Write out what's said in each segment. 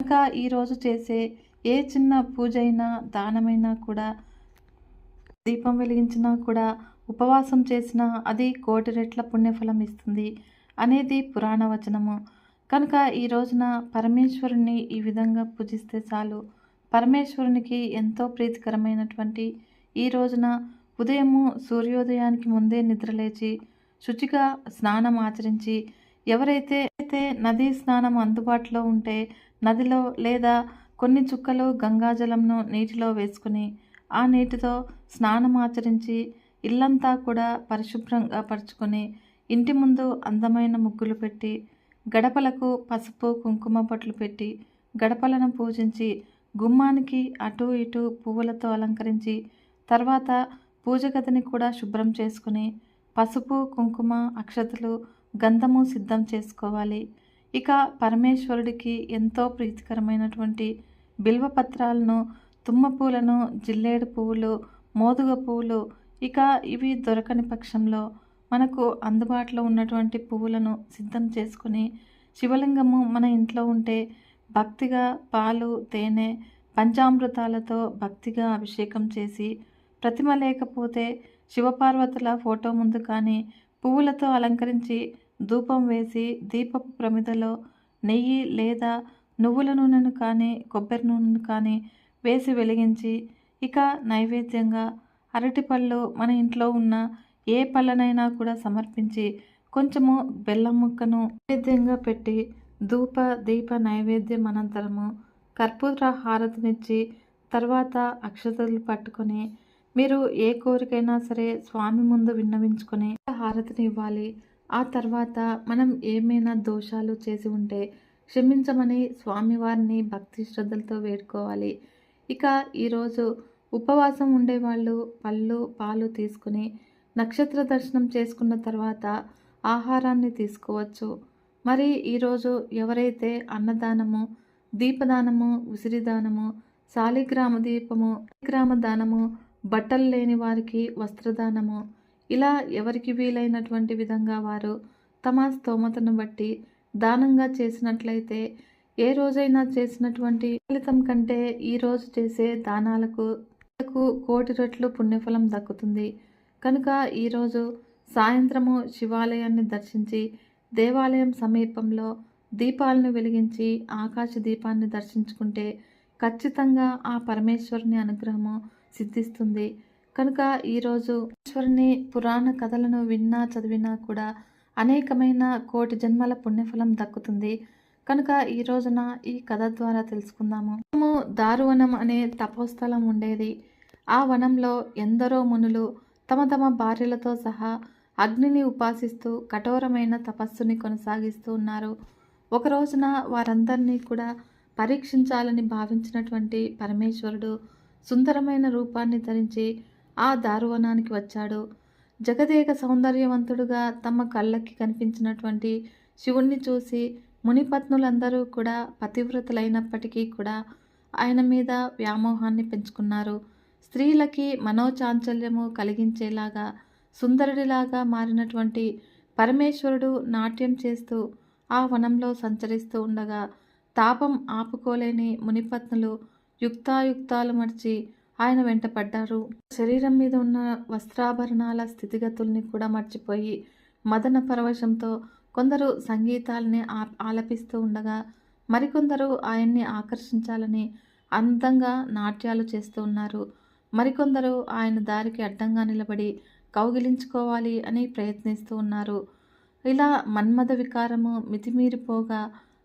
కనుక ఈరోజు చేసే ఏ చిన్న పూజ అయినా దానమైనా కూడా దీపం వెలిగించినా కూడా ఉపవాసం చేసినా అది 1,000,000 రెట్ల పుణ్యఫలం ఇస్తుంది అనేది పురాణ వచనము. కనుక ఈ రోజున పరమేశ్వరుని ఈ విధంగా పూజిస్తే చాలు. పరమేశ్వరునికి ఎంతో ప్రీతికరమైనటువంటి ఈ రోజున ఉదయము సూర్యోదయానికి ముందే నిద్రలేచి శుచిగా స్నానం ఆచరించి ఎవరైతే నదీ స్నానం అందుబాటులో ఉంటే నదిలో లేదా కొన్ని చుక్కలు గంగాజలంను నీటిలో వేసుకుని ఆ నీటితో స్నానం ఆచరించి ఇల్లంతా కూడా పరిశుభ్రంగా పరుచుకొని ఇంటి ముందు అందమైన ముగ్గులు పెట్టి గడపలకు పసుపు కుంకుమ బొట్లు పెట్టి గడపలను పూజించి గుమ్మానికి అటు ఇటు పువ్వులతో అలంకరించి తర్వాత పూజ గదిని కూడా శుభ్రం చేసుకుని పసుపు కుంకుమ అక్షతలు గంధము సిద్ధం చేసుకోవాలి. ఇక పరమేశ్వరుడికి ఎంతో ప్రీతికరమైనటువంటి బిల్వపత్రాలను, తుమ్మ పూలను, జిల్లేడు పువ్వులు, మోదుగ పువ్వులు, ఇక ఇవి దొరకని పక్షంలో మనకు అందుబాటులో ఉన్నటువంటి పువ్వులను సిద్ధం చేసుకుని శివలింగము మన ఇంట్లో ఉంటే భక్తిగా పాలు, తేనె, పంచామృతాలతో భక్తిగా అభిషేకం చేసి ప్రతిమ లేకపోతే శివపార్వతుల ఫోటో ముందు కానీ పువ్వులతో అలంకరించి ధూపం వేసి దీపపు ప్రమిదలో నెయ్యి లేదా నువ్వుల నూనెను కానీ కొబ్బరి నూనెను కానీ వేసి వెలిగించి ఇక నైవేద్యంగా అరటిపళ్ళు మన ఇంట్లో ఉన్న ఏ పళ్ళనైనా కూడా సమర్పించి కొంచెము బెల్లం ముక్కను నైవేద్యంగా పెట్టి ధూప దీప నైవేద్యం అనంతరము కర్పూర హారతినిచ్చి తర్వాత అక్షతలు పట్టుకొని మీరు ఏ కోరికైనా సరే స్వామి ముందు విన్నవించుకొని హారతిని ఇవ్వాలి. ఆ తర్వాత మనం ఏమైనా దోషాలు చేసి ఉంటే క్షమించమని స్వామివారిని భక్తి శ్రద్ధలతో వేడుకోవాలి. ఇక ఈరోజు ఉపవాసం ఉండేవాళ్ళు పళ్ళు పాలు తీసుకుని నక్షత్ర దర్శనం చేసుకున్న తర్వాత ఆహారాన్ని తీసుకోవచ్చు. మరి ఈరోజు ఎవరైతే అన్నదానము, దీపదానము, ఉసిరిదానము, శాలిగ్రామ దీపము, గ్రామ దానము, బట్టలు లేని వారికి వస్త్రదానము, ఇలా ఎవరికి వీలైనటువంటి విధంగా వారు తమ స్తోమతను బట్టి దానంగా చేసినట్లయితే ఏ రోజైనా చేసినటువంటి ఫలితం కంటే ఈరోజు చేసే దానాలకు 1,000,000 రెట్లు పుణ్యఫలం దక్కుతుంది. కనుక ఈరోజు సాయంత్రము శివాలయాన్ని దర్శించి దేవాలయం సమీపంలో దీపాలను వెలిగించి ఆకాశ దీపాన్ని దర్శించుకుంటే ఖచ్చితంగా ఆ పరమేశ్వరుని అనుగ్రహము సిద్ధిస్తుంది. కనుక ఈరోజు ఈశ్వరుని పురాణ కథలను విన్నా చదివినా కూడా అనేకమైన 1,000,000 జన్మల పుణ్యఫలం దక్కుతుంది. కనుక ఈ రోజున ఈ కథ ద్వారా తెలుసుకుందాము. దారువనం అనే తపోస్థలం ఉండేది. ఆ వనంలో ఎందరో మునులు తమ తమ భార్యలతో సహా అగ్నిని ఉపాసిస్తూ కఠోరమైన తపస్సుని కొనసాగిస్తూ ఉన్నారు. ఒక రోజున వారందరినీ కూడా పరీక్షించాలని భావించినటువంటి పరమేశ్వరుడు సుందరమైన రూపాన్ని ధరించి ఆ దారువనానికి వచ్చాడు. జగదేక సౌందర్యవంతుడుగా తమ కళ్ళకి కనిపించినటువంటి శివుణ్ణి చూసి మునిపత్నులందరూ కూడా పతివ్రతలైనప్పటికీ కూడా ఆయన మీద వ్యామోహాన్ని పెంచుకున్నారు. స్త్రీలకి మనోచాంచల్యము కలిగించేలాగా సుందరుడిలాగా మారినటువంటి పరమేశ్వరుడు నాట్యం చేస్తూ ఆ వనంలో సంచరిస్తూ ఉండగా తాపం ఆపుకోలేని మునిపత్నులు యుక్తాయుక్తాలు మర్చి ఆయన వెంటపడ్డారు. శరీరం మీద ఉన్న వస్త్రాభరణాల స్థితిగతుల్ని కూడా మర్చిపోయి మదన పరవశంతో కొందరు సంగీతాలని ఆలపిస్తూ ఉండగా మరికొందరు ఆయన్ని ఆకర్షించాలని అందంగా నాట్యాలు చేస్తూ ఉన్నారు. మరికొందరు ఆయన దారికి అడ్డంగా నిలబడి కౌగిలించుకోవాలి అని ప్రయత్నిస్తూ ఉన్నారు. ఇలా మన్మథ వికారము మితిమీరిపోగా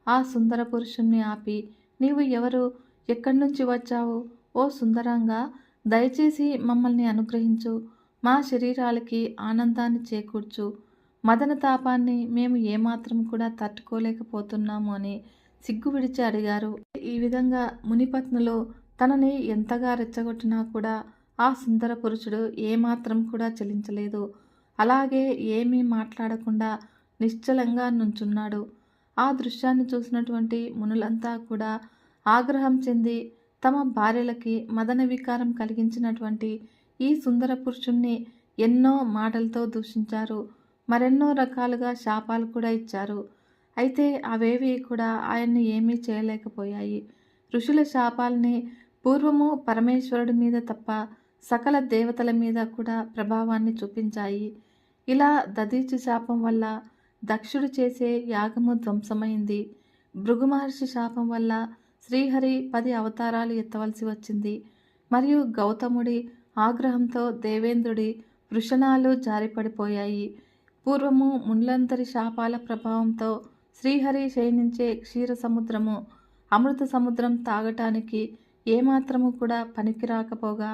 ఆ సుందర పురుషుణ్ణి ఆపి, నీవు ఎవరు, ఎక్కడి నుంచి వచ్చావు? ఓ సుందరంగా, దయచేసి మమ్మల్ని అనుగ్రహించు, మా శరీరాలకి ఆనందాన్ని చేకూర్చు, మదన తాపాన్ని మేము ఏమాత్రం కూడా తట్టుకోలేకపోతున్నాము అని సిగ్గు విడిచి అడిగారు. ఈ విధంగా మునిపత్నులు తనని ఎంతగా రెచ్చగొట్టినా కూడా ఆ సుందర పురుషుడు ఏమాత్రం కూడా చలించలేదు. అలాగే ఏమీ మాట్లాడకుండా నిశ్చలంగా నుంచున్నాడు. ఆ దృశ్యాన్ని చూసినటువంటి మునులంతా కూడా ఆగ్రహం చెంది తమ భార్యలకి మదన వికారం కలిగించినటువంటి ఈ సుందర పురుషుణ్ణి ఎన్నో మాటలతో దూషించారు. మరెన్నో రకాలుగా శాపాలు కూడా ఇచ్చారు. అయితే అవేవి కూడా ఆయన్ని ఏమీ చేయలేకపోయాయి. ఋషుల శాపాల్ని పూర్వము పరమేశ్వరుడి మీద తప్ప సకల దేవతల మీద కూడా ప్రభావాన్ని చూపించాయి. ఇలా దధీచి శాపం వల్ల దక్షుడు చేసే యాగము ధ్వంసమైంది. భృగు మహర్షి శాపం వల్ల శ్రీహరి 10 అవతారాలు ఎత్తవలసి వచ్చింది. మరియు గౌతముడి ఆగ్రహంతో దేవేంద్రుడి వృషణాలు జారిపడిపోయాయి. పూర్వము మునులందరి శాపాల ప్రభావంతో శ్రీహరి శయనించే క్షీర సముద్రము అమృత సముద్రం తాగటానికి ఏమాత్రము కూడా పనికి రాకపోగా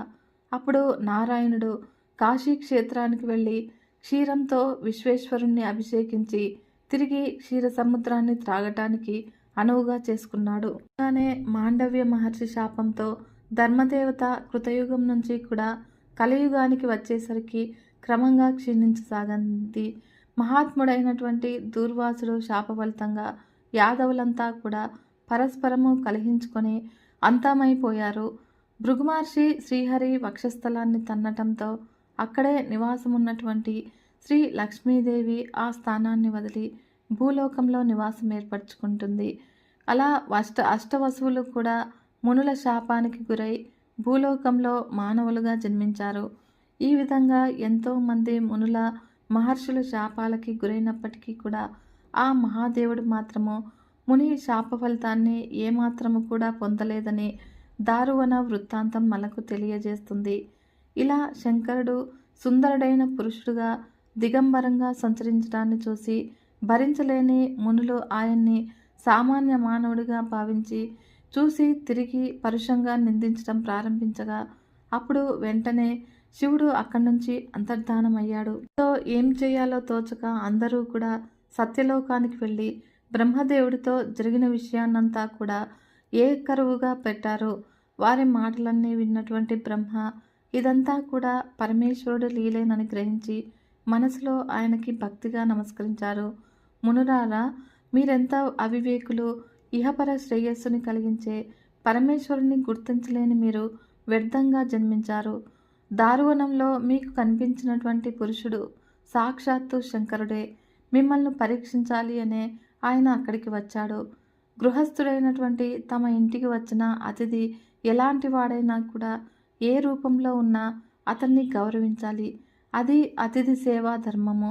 అప్పుడు నారాయణుడు కాశీ క్షేత్రానికి వెళ్ళి క్షీరంతో విశ్వేశ్వరుణ్ణి అభిషేకించి తిరిగి క్షీర సముద్రాన్ని త్రాగటానికి అనువుగా చేసుకున్నాడు. అలానే మాండవ్య మహర్షి శాపంతో ధర్మదేవత కృతయుగం నుంచి కూడా కలియుగానికి వచ్చేసరికి క్రమంగా క్షీణించసాగింది. మహాత్ముడైనటువంటి దూర్వాసుడు శాప ఫలితంగా యాదవులంతా కూడా పరస్పరము కలహించుకొని అంతమైపోయారు. భృగు మహర్షి శ్రీహరి వక్షస్థలాన్ని తన్నటంతో అక్కడే నివాసమున్నటువంటి శ్రీ లక్ష్మీదేవి ఆ స్థానాన్ని వదిలి భూలోకంలో నివాసం ఏర్పరచుకుంటుంది. అలా అష్టవసువులు కూడా మునుల శాపానికి గురై భూలోకంలో మానవులుగా జన్మించారు. ఈ విధంగా ఎంతోమంది మునుల మహర్షుల శాపాలకి గురైనప్పటికీ కూడా ఆ మహాదేవుడు మాత్రము ముని శాప ఫలితాన్ని ఏమాత్రము కూడా పొందలేదని దారువన వృత్తాంతం మనకు తెలియజేస్తుంది. ఇలా శంకరుడు సుందరుడైన పురుషుడుగా దిగంబరంగా సంచరించడాన్ని చూసి భరించలేని మునులు ఆయన్ని సామాన్య మానవుడిగా భావించి చూసి తిరిగి పరుషంగా నిందించడం ప్రారంభించగా అప్పుడు వెంటనే శివుడు అక్కడి నుంచి అంతర్ధానమయ్యాడు. ఏం చేయాలో తోచక అందరూ కూడా సత్యలోకానికి వెళ్ళి బ్రహ్మదేవుడితో జరిగిన విషయాన్నంతా కూడా ఏకరువుగా పెట్టారు. వారి మాటలన్నీ విన్నటువంటి బ్రహ్మ ఇదంతా కూడా పరమేశ్వరుడు లీలేనని గ్రహించి మనసులో ఆయనకి భక్తిగా నమస్కరించారు. మునులారా, మీరెంత అవివేకులు! ఇహపర శ్రేయస్సుని కలిగించే పరమేశ్వరుని గుర్తించలేని మీరు వ్యర్థంగా జన్మించారు. దారువనంలో మీకు కనిపించినటువంటి పురుషుడు సాక్షాత్తు శంకరుడే. మిమ్మల్ని పరీక్షించాలి అనే ఆయన అక్కడికి వచ్చాడు. గృహస్థుడైనటువంటి తమ ఇంటికి వచ్చిన అతిథి ఎలాంటి వాడైనా కూడా ఏ రూపంలో ఉన్నా అతన్ని గౌరవించాలి. అది అతిథి సేవా ధర్మము.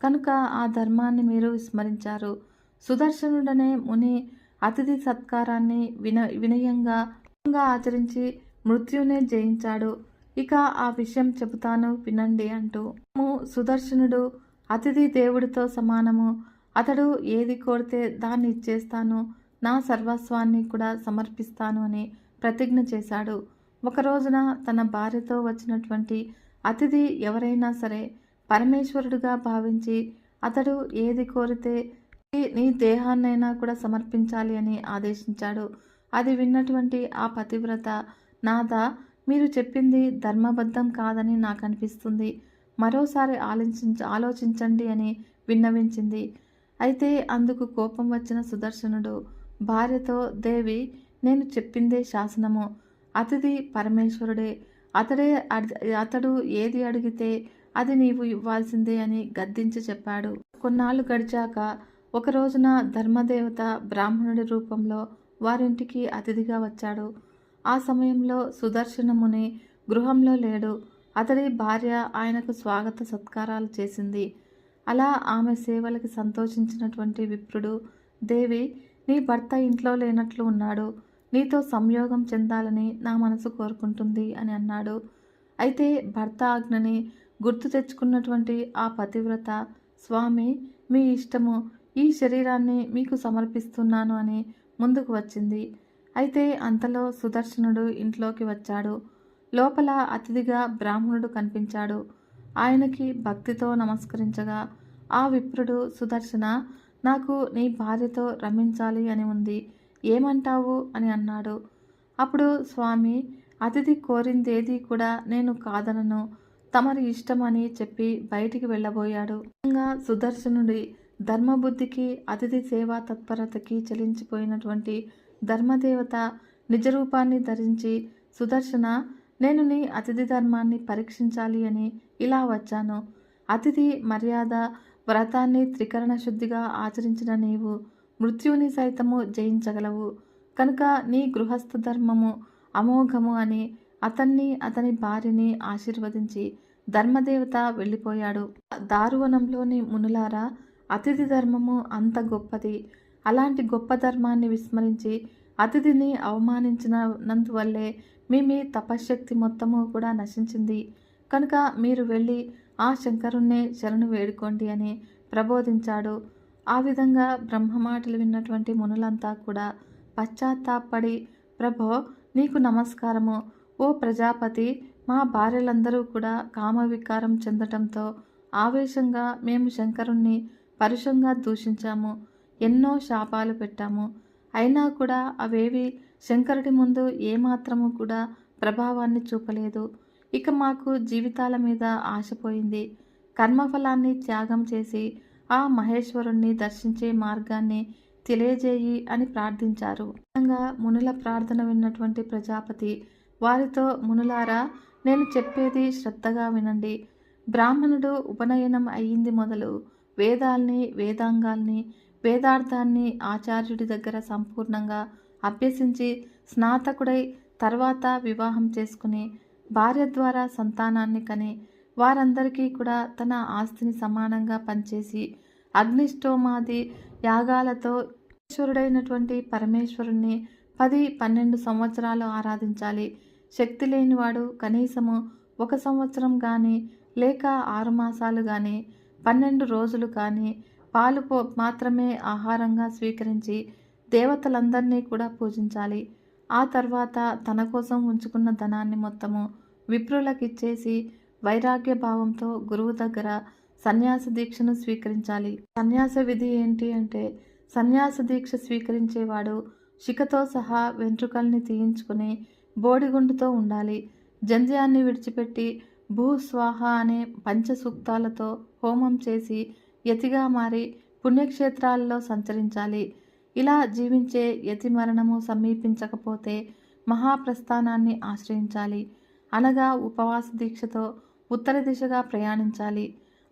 కనుక ఆ ధర్మాన్ని మీరు విస్మరించారు. సుదర్శనుడనే ముని అతిథి సత్కారాన్ని వినయంగా ఆచరించి మృత్యునే జయించాడు. ఇక ఆ విషయం చెబుతాను వినండి అంటూ సుదర్శనుడు అతిథి దేవుడితో సమానము. అతడు ఏది కోరితే దాన్ని ఇచ్చేస్తాను, నా సర్వస్వాన్ని కూడా సమర్పిస్తాను అని ప్రతిజ్ఞ చేశాడు. ఒక రోజున తన భార్యతో వచ్చినటువంటి అతిథి ఎవరైనా సరే పరమేశ్వరుడుగా భావించి అతడు ఏది కోరితే నీ దేహాన్నైనా కూడా సమర్పించాలి అని ఆదేశించాడు. అది విన్నటువంటి ఆ పతివ్రత, నాథా, మీరు చెప్పింది ధర్మబద్ధం కాదని నాకు అనిపిస్తుంది, మరోసారి ఆలోచించండి అని విన్నవించింది. అయితే అందుకు కోపం వచ్చిన సుదర్శనుడు భార్యతో, దేవి, నేను చెప్పిందే శాసనము. అతిథి పరమేశ్వరుడే. అతడు ఏది అడిగితే అది నీవు ఇవ్వాల్సిందే అని గద్దించి చెప్పాడు. కొన్నాళ్ళు గడిచాక ఒక రోజున ధర్మదేవత బ్రాహ్మణుడి రూపంలో వారింటికి అతిథిగా వచ్చాడు. ఆ సమయంలో సుదర్శనముని గృహంలో లేడు. అతడి భార్య ఆయనకు స్వాగత సత్కారాలు చేసింది. అలా ఆమె సేవలకి సంతోషించినటువంటి విప్రుడు, దేవి, నీ భర్త ఇంట్లో లేనట్లు ఉన్నాడు, నీతో సంయోగం చెందాలని నా మనసు కోరుకుంటుంది అని అన్నాడు. అయితే భర్త ఆజ్ఞని గుర్తు తెచ్చుకున్నటువంటి ఆ పతివ్రత, స్వామి, మీ ఇష్టము, ఈ శరీరాన్ని మీకు సమర్పిస్తున్నాను అని ముందుకు వచ్చింది. అయితే అంతలో సుదర్శనుడు ఇంట్లోకి వచ్చాడు. లోపల అతిథిగా బ్రాహ్మణుడు కనిపించాడు. ఆయనకి భక్తితో నమస్కరించగా ఆ విప్రుడు, సుదర్శన, నాకు నీ భార్యతో రమించాలి అని ఉంది, ఏమంటావు అని అన్నాడు. అప్పుడు స్వామి, అతిథి కోరిందేది కూడా నేను కాదనను, తమరి ఇష్టమని చెప్పి బయటికి వెళ్ళబోయాడు. సుదర్శనుడి ధర్మబుద్ధికి అతిథి సేవా తత్పరతకి చెలించిపోయినటువంటి ధర్మదేవత నిజరూపాన్ని ధరించి, సుదర్శన, నేను నీ అతిథి ధర్మాన్ని పరీక్షించాలి అని ఇలా వచ్చాను. అతిథి మర్యాద వ్రతాన్ని త్రికరణ శుద్ధిగా ఆచరించిన నీవు మృత్యువుని సైతము జయించగలవు. కనుక నీ గృహస్థ ధర్మము అమోఘము అని అతన్ని అతని భార్యని ఆశీర్వదించి ధర్మదేవత వెళ్ళిపోయాడు. దారువనంలోని మునులారా, అతిథి ధర్మము అంత గొప్పది. అలాంటి గొప్ప ధర్మాన్ని విస్మరించి అతిథిని అవమానించినందువల్లే మీ తపశ్శక్తి మొత్తము కూడా నశించింది. కనుక మీరు వెళ్ళి ఆ శంకరుణ్ణే శరణు వేడుకోండి అని ప్రబోధించాడు. ఆ విధంగా బ్రహ్మ మాటలు విన్నటువంటి మునులంతా కూడా పశ్చాత్తాపడి, ప్రభో నీకు నమస్కారము. ఓ ప్రజాపతి, మా భార్యలందరూ కూడా కామవికారం చెందటంతో ఆవేశంగా మేము శంకరుణ్ణి పరుషంగా దూషించాము, ఎన్నో శాపాలు పెట్టాము. అయినా కూడా అవేవి శంకరుడి ముందు ఏమాత్రము కూడా ప్రభావాన్ని చూపలేదు. ఇక మాకు జీవితాల మీద ఆశపోయింది. కర్మఫలాన్ని త్యాగం చేసి ఆ మహేశ్వరుణ్ణి దర్శించే మార్గాన్ని తెలియజేయి అని ప్రార్థించారు. విధంగా మునుల ప్రార్థన విన్నటువంటి ప్రజాపతి వారితో, మునులారా, నేను చెప్పేది శ్రద్ధగా వినండి. బ్రాహ్మణుడు ఉపనయనం అయ్యింది మొదలు వేదాల్ని, వేదాంగాల్ని, వేదార్థాన్ని ఆచార్యుడి దగ్గర సంపూర్ణంగా అభ్యసించి స్నాతకుడై తర్వాత వివాహం చేసుకుని భార్య ద్వారా సంతానాన్ని కని వారందరికీ కూడా తన ఆస్తిని సమానంగా పంచేసి అగ్నిష్టోమాది యాగాలతో ఈశ్వరుడైనటువంటి పరమేశ్వరుణ్ణి 10-12 సంవత్సరాలు ఆరాధించాలి. శక్తి లేనివాడు కనీసము 1 సంవత్సరం కానీ, లేక 6 మాసాలు కానీ, 12 రోజులు కానీ పాలు మాత్రమే ఆహారంగా స్వీకరించి దేవతలందరినీ కూడా పూజించాలి. ఆ తర్వాత తన కోసం ఉంచుకున్న ధనాన్ని మొత్తము విప్రులకిచ్చేసి వైరాగ్య భావంతో గురువు దగ్గర సన్యాస దీక్షను స్వీకరించాలి. సన్యాస విధి ఏంటి అంటే, సన్యాస దీక్ష స్వీకరించేవాడు శిఖతో సహా వెంట్రుకల్ని తీయించుకుని బోడిగుండుతో ఉండాలి. జంధ్యాన్ని విడిచిపెట్టి భూస్వాహ అనే పంచసూక్తాలతో హోమం చేసి యతిగా మారి పుణ్యక్షేత్రాల్లో సంచరించాలి. ఇలా జీవించే యతి మరణము సమీపించకపోతే మహాప్రస్థానాన్ని ఆశ్రయించాలి. అనగా ఉపవాస దీక్షతో ఉత్తర దిశగా ప్రయాణించాలి.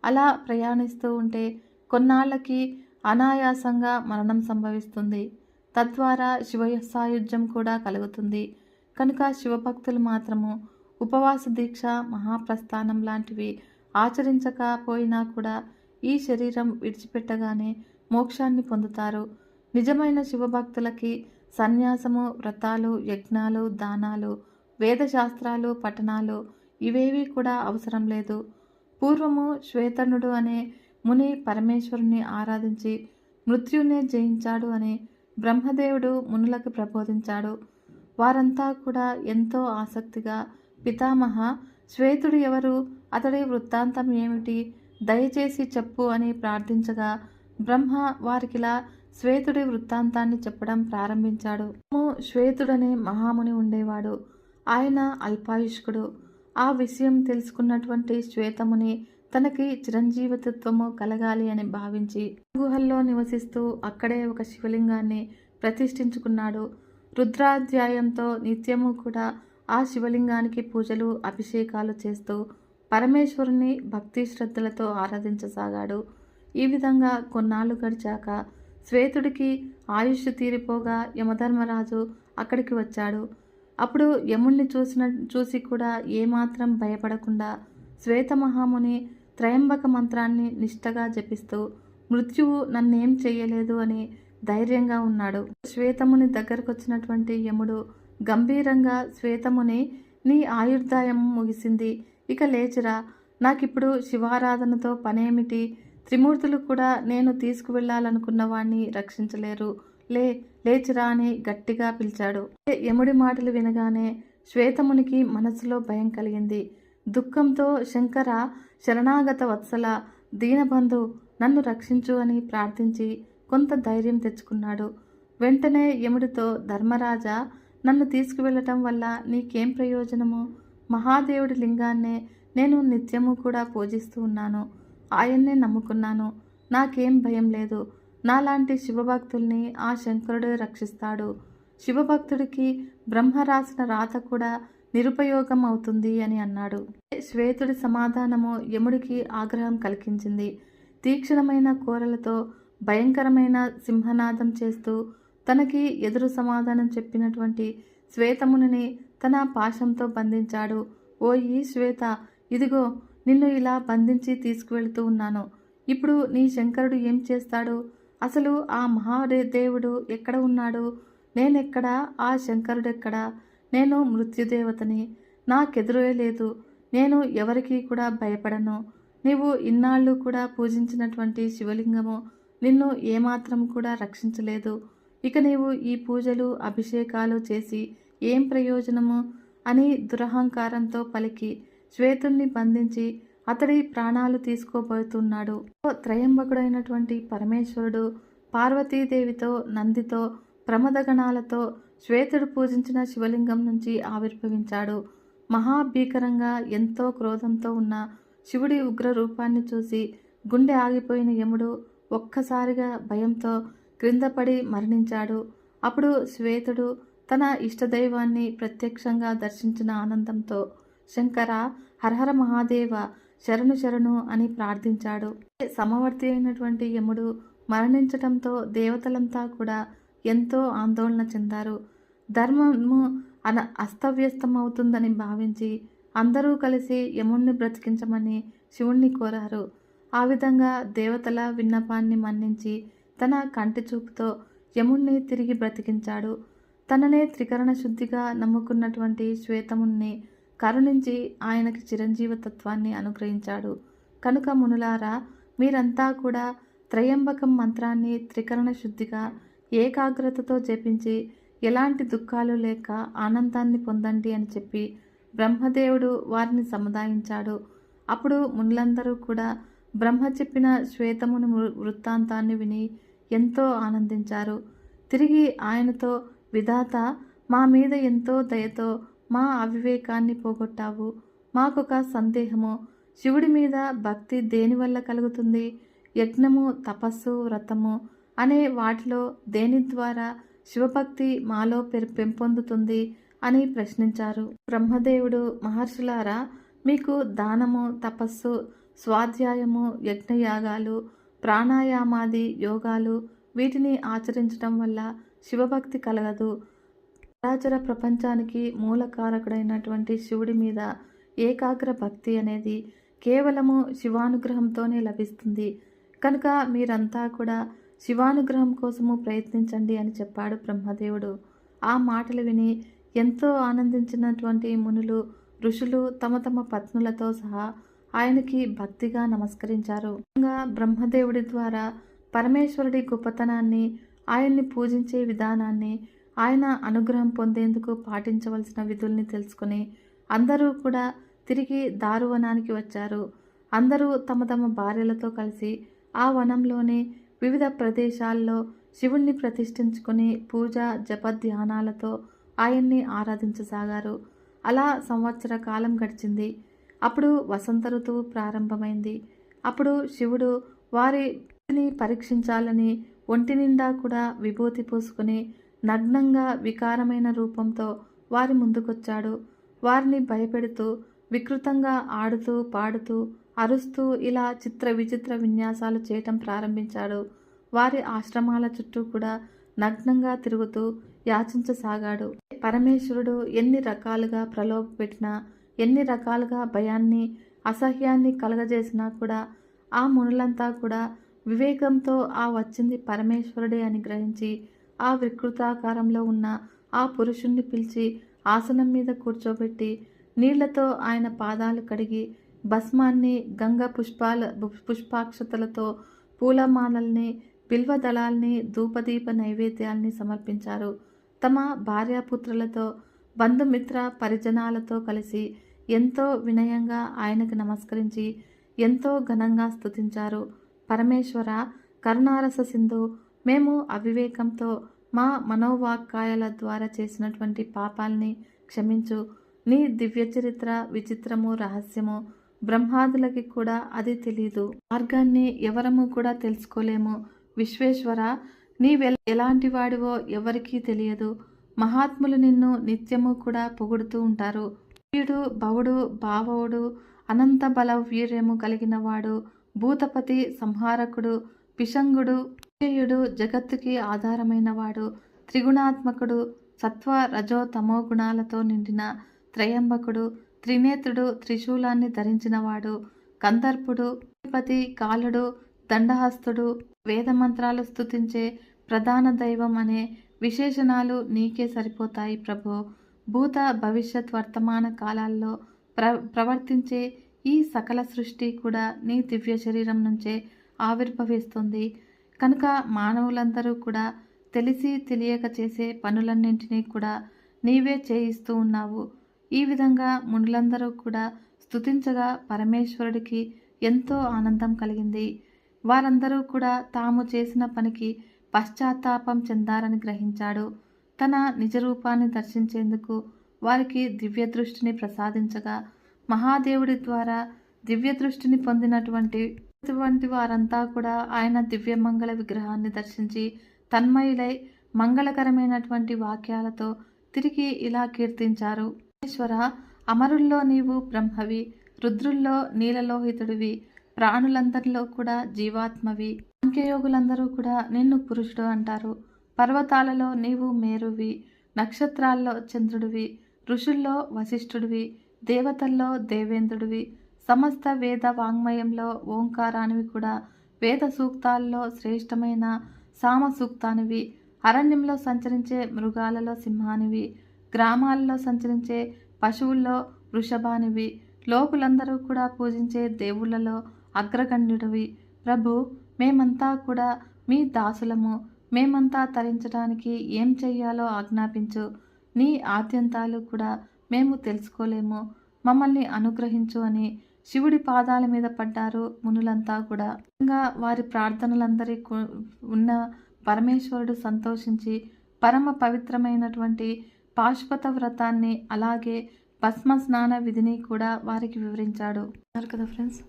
అలా ప్రయాణిస్తూ ఉంటే కొన్నాళ్ళకి అనాయాసంగా మరణం సంభవిస్తుంది. తద్వారా శివ సాయుధ్యం కూడా కలుగుతుంది. కనుక శివభక్తులు మాత్రము ఉపవాస దీక్ష, మహాప్రస్థానం లాంటివి ఆచరించకపోయినా కూడా ఈ శరీరం విడిచిపెట్టగానే మోక్షాన్ని పొందుతారు. నిజమైన శివభక్తులకి సన్యాసము, వ్రతాలు, యజ్ఞాలు, దానాలు, వేదశాస్త్రాలు, పఠనాలు ఇవేవి కూడా అవసరం లేదు. పూర్వము శ్వేతనుడు అనే ముని పరమేశ్వరుని ఆరాధించి మృత్యునే జయించాడు అని బ్రహ్మదేవుడు మునులకు ప్రబోధించాడు. వారంతా కూడా ఎంతో ఆసక్తిగా, పితామహ, శ్వేతుడు ఎవరు? అతడి వృత్తాంతం ఏమిటి? దయచేసి చెప్పు అని ప్రార్థించగా బ్రహ్మ వారికిలా శ్వేతుడి వృత్తాంతాన్ని చెప్పడం ప్రారంభించాడు. శ్వేతుడనే మహాముని ఉండేవాడు. ఆయన అల్పాయుష్కుడు. ఆ విషయం తెలుసుకున్నటువంటి శ్వేతముని తనకి చిరంజీవితత్వము కలగాలి అని భావించి గుహల్లో నివసిస్తూ అక్కడే ఒక శివలింగాన్ని ప్రతిష్ఠించుకున్నాడు. రుద్రాధ్యాయంతో నిత్యము కూడా ఆ శివలింగానికి పూజలు, అభిషేకాలు చేస్తూ పరమేశ్వరుని భక్తి శ్రద్ధలతో ఆరాధించసాగాడు. ఈ విధంగా కొన్నాళ్ళు గడిచాక శ్వేతుడికి ఆయుష్ తీరిపోగా యమధర్మరాజు అక్కడికి వచ్చాడు. అప్పుడు యముణ్ణి చూసి కూడా ఏమాత్రం భయపడకుండా శ్వేత మహాముని త్రయంబక మంత్రాన్ని నిష్టగా జపిస్తూ మృత్యువు నన్నేం చెయ్యలేదు అని ధైర్యంగా ఉన్నాడు. శ్వేతముని దగ్గరకు వచ్చినటువంటి యముడు గంభీరంగా, శ్వేతముని, నీ ఆయుర్దాయం ముగిసింది, ఇక లేచిరా. నాకిప్పుడు శివారాధనతో పనేమిటి? త్రిమూర్తులు కూడా నేను తీసుకువెళ్లాలనుకున్న వాణ్ణి రక్షించలేరు. లేచిరా అని గట్టిగా పిలిచాడు. యముడి మాటలు వినగానే శ్వేతమునికి మనసులో భయం కలిగింది. దుఃఖంతో, శంకర, శరణాగత వత్సల, దీనబంధు, నన్ను రక్షించు అని ప్రార్థించి కొంత ధైర్యం తెచ్చుకున్నాడు. వెంటనే యముడితో, ధర్మరాజా, నన్ను తీసుకువెళ్ళటం వల్ల నీకేం ప్రయోజనము? మహాదేవుడి లింగాన్నే నేను నిత్యము కూడా పూజిస్తూ ఉన్నాను. ఆయన్నే నమ్ముకున్నాను. నాకేం భయం లేదు. నాలాంటి శివభక్తుల్ని ఆ శంకరుడే రక్షిస్తాడు. శివభక్తుడికి బ్రహ్మ రాసిన రాత కూడా నిరుపయోగం అవుతుంది అని అన్నాడు. శ్వేతుడి సమాధానము యముడికి ఆగ్రహం కలిగించింది. తీక్షణమైన కోరలతో భయంకరమైన సింహనాదం చేస్తూ తనకి ఎదురు సమాధానం చెప్పినటువంటి శ్వేతమునిని తన పాశంతో బంధించాడు. ఓయి శ్వేత, ఇదిగో నిన్ను ఇలా బంధించి తీసుకువెళ్తూ ఉన్నాను. ఇప్పుడు నీ శంకరుడు ఏం చేస్తాడు? అసలు ఆ మహాదేవుడు ఎక్కడ ఉన్నాడు? నేనెక్కడా? ఆ శంకరుడెక్కడా? నేను మృత్యుదేవతని. నాకెదురే లేదు. నేను ఎవరికీ కూడా భయపడను. నీవు ఇన్నాళ్ళు కూడా పూజించినటువంటి శివలింగము నిన్ను ఏమాత్రం కూడా రక్షించలేదు. ఇక నీవు ఈ పూజలు అభిషేకాలు చేసి ఏం ప్రయోజనము అని దురహంకారంతో పలికి శ్వేతుణ్ణి బంధించి అతడి ప్రాణాలు తీసుకోబోతున్నాడు. త్రయంబకుడైనటువంటి పరమేశ్వరుడు పార్వతీదేవితో నందితో ప్రమదగణాలతో శ్వేతుడు పూజించిన శివలింగం నుంచి ఆవిర్భవించాడు. మహాభీకరంగా ఎంతో క్రోధంతో ఉన్న శివుడి ఉగ్ర రూపాన్ని చూసి గుండె ఆగిపోయిన యముడు ఒక్కసారిగా భయంతో క్రిందపడి మరణించాడు. అప్పుడు శ్వేతుడు తన ఇష్టదైవాన్ని ప్రత్యక్షంగా దర్శించిన ఆనందంతో శంకర, హరహర మహాదేవ, శరణు శరణు అని ప్రార్థించాడు. సమవర్తి అయినటువంటి యముడు మరణించటంతో దేవతలంతా కూడా ఎంతో ఆందోళన చెందారు. ధర్మము అస్తవ్యస్తమవుతుందని భావించి అందరూ కలిసి యముణ్ణి బ్రతికించమని శివుణ్ణి కోరారు. ఆ విధంగా దేవతల విన్నపాన్ని మన్నించి తన కంటి చూపుతో యముణ్ణి తిరిగి బ్రతికించాడు. తననే త్రికరణ శుద్ధిగా నమ్ముకున్నటువంటి శ్వేతముని కరుణించి ఆయనకి చిరంజీవతత్వాన్ని అనుగ్రహించాడు. కనుక మునులారా, మీరంతా కూడా త్రయంబకం మంత్రాన్ని త్రికరణ శుద్ధిగా ఏకాగ్రతతో జపించి ఎలాంటి దుఃఖాలు లేక ఆనందాన్ని పొందండి అని చెప్పి బ్రహ్మదేవుడు వారిని సముదాయించాడు. అప్పుడు మునులందరూ కూడా బ్రహ్మ చెప్పిన శ్వేతముని వృత్తాంతాన్ని విని ఎంతో ఆనందించారు. తిరిగి ఆయనతో, విధాత, మా మీద ఎంతో దయతో మా అవివేకాన్ని పోగొట్టావు. మాకొక సందేహము. శివుడి మీద భక్తి దేనివల్ల కలుగుతుంది? యజ్ఞము, తపస్సు, వ్రతము అనే వాటిలో దేని ద్వారా శివభక్తి మాలో పెంపొందుతుంది అని ప్రశ్నించారు. బ్రహ్మదేవుడు, మహర్షులారా, మీకు దానము, తపస్సు, స్వాధ్యాయము, యజ్ఞయాగాలు, ప్రాణాయామాది యోగాలు వీటిని ఆచరించడం వల్ల శివభక్తి కలగదు. చరాచర ప్రపంచానికి మూలకారకుడైనటువంటి శివుడి మీద ఏకాగ్ర భక్తి అనేది కేవలము శివానుగ్రహంతోనే లభిస్తుంది. కనుక మీరంతా కూడా శివానుగ్రహం కోసము ప్రయత్నించండి అని చెప్పాడు బ్రహ్మదేవుడు. ఆ మాటలు విని ఎంతో ఆనందించినటువంటి మునులు, ఋషులు తమ తమ పత్నులతో సహా ఆయనకి భక్తిగా నమస్కరించారు. బ్రహ్మదేవుడి ద్వారా పరమేశ్వరుడి గొప్పతనాన్ని, ఆయన్ని పూజించే విధానాన్ని, ఆయన అనుగ్రహం పొందేందుకు పాటించవలసిన విధుల్ని తెలుసుకుని అందరూ కూడా తిరిగి దారువనానికి వచ్చారు. అందరూ తమ తమ భార్యలతో కలిసి ఆ వనంలోనే వివిధ ప్రదేశాల్లో శివుణ్ణి ప్రతిష్ఠించుకుని పూజ, జపధ్యానాలతో ఆయన్ని ఆరాధించసాగారు. అలా సంవత్సర కాలం గడిచింది. అప్పుడు వసంత ఋతువు ప్రారంభమైంది. అప్పుడు శివుడు వారిని పరీక్షించాలని ఒంటి నిండా కూడా విభూతి పూసుకుని నగ్నంగా వికారమైన రూపంతో వారి ముందుకొచ్చాడు. వారిని భయపెడుతూ వికృతంగా ఆడుతూ పాడుతూ అరుస్తూ ఇలా చిత్ర విచిత్ర విన్యాసాలు చేయటం ప్రారంభించాడు. వారి ఆశ్రమాల చుట్టూ కూడా నగ్నంగా తిరుగుతూ యాచించసాగాడు. పరమేశ్వరుడు ఎన్ని రకాలుగా ప్రలోభపెట్టినా, ఎన్ని రకాలుగా భయాన్ని, అసహ్యాన్ని కలగజేసినా కూడా ఆ మునులంతా కూడా వివేకంతో ఆ వచ్చింది పరమేశ్వరుడే అని గ్రహించి ఆ వికృతాకారంలో ఉన్న ఆ పురుషుణ్ణి పిలిచి ఆసనం మీద కూర్చోబెట్టి నీళ్లతో ఆయన పాదాలు కడిగి భస్మాన్ని, గంగ పుష్పాక్షతలతో పూలమాలల్ని, బిల్వదళాల్ని, ధూపదీప నైవేద్యాల్ని సమర్పించారు. తమ భార్యాపుత్రులతో, బంధుమిత్ర పరిజనాలతో కలిసి ఎంతో వినయంగా ఆయనకు నమస్కరించి ఎంతో ఘనంగా స్తుతించారు. పరమేశ్వర, కరుణారస సింధు, మేము అవివేకంతో మా మనోవాక్కాయాల ద్వారా చేసినటువంటి పాపాల్ని క్షమించు. నీ దివ్య చరిత్ర, విచిత్రము, రహస్యము బ్రహ్మాదులకి కూడా అది తెలీదు. మార్గాన్ని ఎవరము కూడా తెలుసుకోలేము. విశ్వేశ్వర, ఎలాంటి వాడివో ఎవరికీ తెలియదు. మహాత్ములు నిన్ను నిత్యము కూడా పొగుడుతూ ఉంటారు. వీడు భవుడు, భావవుడు, అనంత బల వీర్యము కలిగిన వాడు, భూతపతి, సంహారకుడు, పిశంగుడు, విజయుడు, జగత్తుకి ఆధారమైనవాడు, త్రిగుణాత్మకుడు, సత్వ రజో తమో గుణాలతో నిండిన త్రయంబకుడు, త్రినేత్రుడు, త్రిశూలాన్ని ధరించినవాడు, కందర్పుడు, పతి, కాలుడు, దండహస్తుడు, వేదమంత్రాలు స్తుతించే ప్రధాన దైవం అనే విశేషణాలు నీకే సరిపోతాయి ప్రభో. భూత భవిష్యత్ వర్తమాన కాలాల్లో ప్రవర్తించే ఈ సకల సృష్టి కూడా నీ దివ్య శరీరం నుంచే ఆవిర్భవిస్తుంది కనుక మానవులందరూ కూడా తెలిసి తెలియక చేసే పనులన్నింటినీ కూడా నీవే చేయిస్తూ ఉన్నావు. ఈ విధంగా మునులందరూ కూడా స్తుతించగా పరమేశ్వరుడికి ఎంతో ఆనందం కలిగింది. వారందరూ కూడా తాము చేసిన పనికి పశ్చాత్తాపం చెందారని గ్రహించాడు. తన నిజరూపాన్ని దర్శించేందుకు వారికి దివ్య దృష్టిని ప్రసాదించగా మహాదేవుడి ద్వారా దివ్య దృష్టిని పొందినటువంటి వారంతా కూడా ఆయన దివ్యమంగళ విగ్రహాన్ని దర్శించి తన్మయులై మంగళకరమైనటువంటి వాక్యాలతో తిరిగి ఇలా కీర్తించారు. ఈశ్వర, అమరుల్లో నీవు బ్రహ్మవి, రుద్రుల్లో నీలలోహితుడివి, ప్రాణులందరిలో కూడా జీవాత్మవి. సాంఖ్యయోగులందరూ కూడా నిన్ను పురుషుడు అంటారు. పర్వతాలలో నీవు మేరువి, నక్షత్రాల్లో చంద్రుడివి, ఋషుల్లో వశిష్ఠుడివి, దేవతల్లో దేవేంద్రుడివి, సమస్త వేద వాంగ్మయంలో ఓంకారానివి కూడా, వేద సూక్తాల్లో శ్రేష్టమైన సామ సూక్తానివి, అరణ్యంలో సంచరించే మృగాలలో సింహానివి, గ్రామాలలో సంచరించే పశువుల్లో వృషభానివి, లోకులందరూ కూడా పూజించే దేవుళ్లలో అగ్రగణ్యుడివి. ప్రభు, మేమంతా కూడా మీ దాసులము. మేమంతా తరించడానికి ఏం చెయ్యాలో ఆజ్ఞాపించు. నీ ఆద్యంతాలు కూడా మేము తెలుసుకోలేము. మమ్మల్ని అనుగ్రహించు అని శివుడి పాదాల మీద పడ్డారు మునులంతా కూడా. ఇంకా వారి ప్రార్థనలందరి ఉన్న పరమేశ్వరుడు సంతోషించి పరమ పవిత్రమైనటువంటి పాశుపత వ్రతాన్ని అలాగే భస్మ స్నాన విధిని కూడా వారికి వివరించాడు. కదా ఫ్రెండ్స్,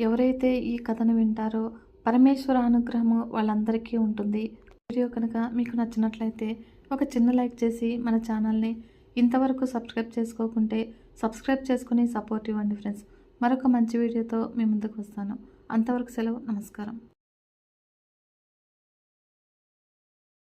ఎవరైతే ఈ కథను వింటారో పరమేశ్వర అనుగ్రహము వాళ్ళందరికీ ఉంటుంది. వీడియో కనుక మీకు నచ్చినట్లయితే ఒక చిన్న లైక్ చేసి మన ఛానల్ని ఇంతవరకు సబ్స్క్రైబ్ చేసుకోకుంటే సబ్స్క్రైబ్ చేసుకుని సపోర్ట్ ఇవ్వండి ఫ్రెండ్స్. మరొక మంచి వీడియోతో మీ ముందుకు వస్తాను. అంతవరకు సెలవు. నమస్కారం.